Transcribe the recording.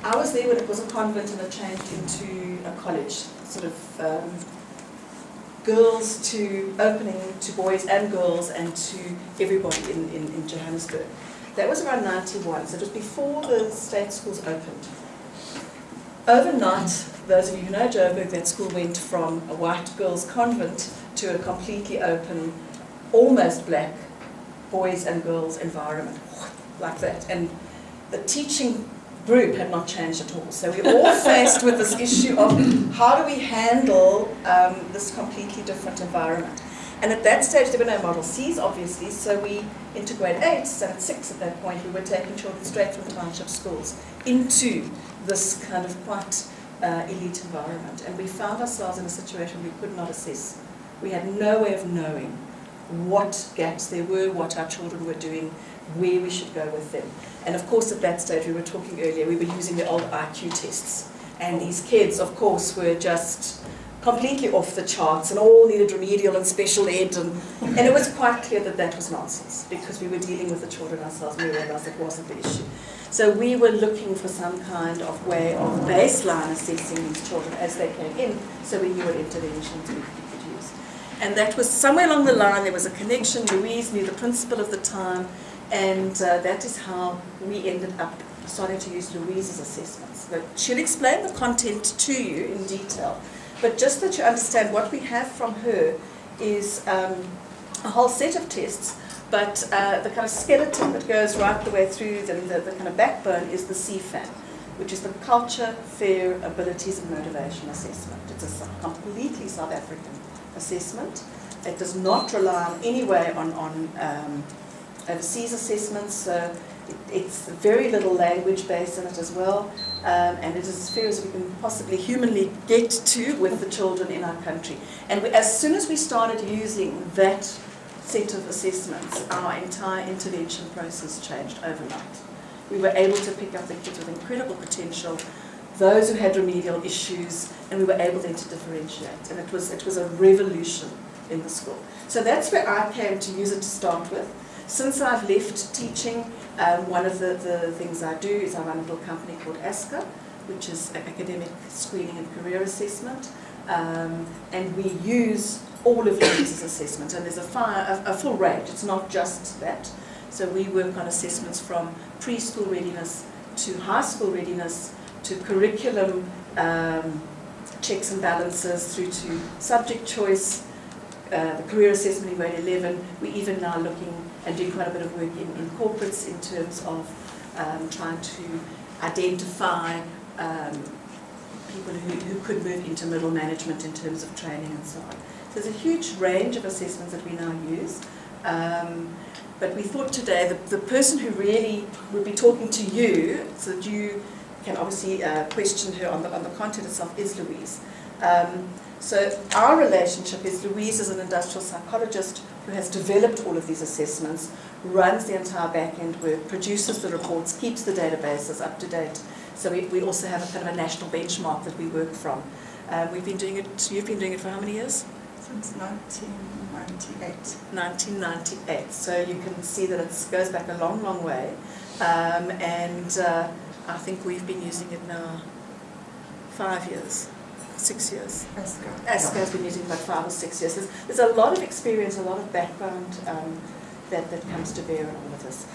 I was there when it was a convent and it changed into a college, sort of girls to opening to boys and girls and to everybody in Johannesburg. That was around 91, so it was before the state schools opened. Overnight, those of you who know Joburg, that school went from a white girls' convent to a completely open, almost black boys and girls environment, like that. And the teaching group had not changed at all. So we're all faced with this issue of how do we handle this completely different environment. And at that stage there were no Model Cs, obviously, so we, into grade 8, and 6 at that point, we were taking children straight from township schools into this kind of quite elite environment. And we found ourselves in a situation we could not assess. We had no way of knowing what gaps there were, what our children were doing, where we should go with them. And of course at that stage, we were talking earlier, we were using the old IQ tests. And these kids, of course, were just completely off the charts and all needed remedial and special ed. And it was quite clear that that was nonsense because we were dealing with the children ourselves and we realized it wasn't the issue. So we were looking for some kind of way of baseline assessing these children as they came in so we knew what interventions we could use. And that was somewhere along the line, there was a connection. Louise knew the principal of the time, and that is how we ended up starting to use Louise's assessments. But she'll explain the content to you in detail. But just that you understand, what we have from her is a whole set of tests, but the kind of skeleton that goes right the way through, the kind of backbone is the C-FAM, which is the Culture, Fair, Abilities and Motivation Assessment. It's a completely South African assessment. It does not rely in any way on overseas assessments, so it's very little language based in it as well, and it is as fair as we can possibly humanly get to with the children in our country. And as soon as we started using that set of assessments, our entire intervention process changed overnight. We were able to pick up the kids with incredible potential, those who had remedial issues, and we were able then to differentiate. And it was a revolution in the school. So that's where I came to use it to start with. Since I've left teaching, one of the things I do is I run a little company called ASCA, which is academic screening and career assessment, and we use all of these assessments, and there's a full range. It's not just that. So we work on assessments from preschool readiness to high school readiness to curriculum checks and balances through to subject choice, the career assessment in grade 11. We're even now looking and doing quite a bit of work in corporates in terms of trying to identify people who could move into middle management in terms of training and so on. So there's a huge range of assessments that we now use. But we thought today the person who really would be talking to you, so that you can obviously question her on the content itself, is Louise. So our relationship is Louise is an industrial psychologist who has developed all of these assessments, runs the entire back-end work, produces the reports, keeps the databases up to date. So we also have a kind of a national benchmark that we work from. We've been doing it, you've been doing it for how many years? Since 1998. 1998. So you can see that it goes back a long, long way. I think we've been using it now 5 years. 6 years. ASCA has been using it about 5 or 6 years. There's a lot of experience, a lot of background that comes to bear in all of this.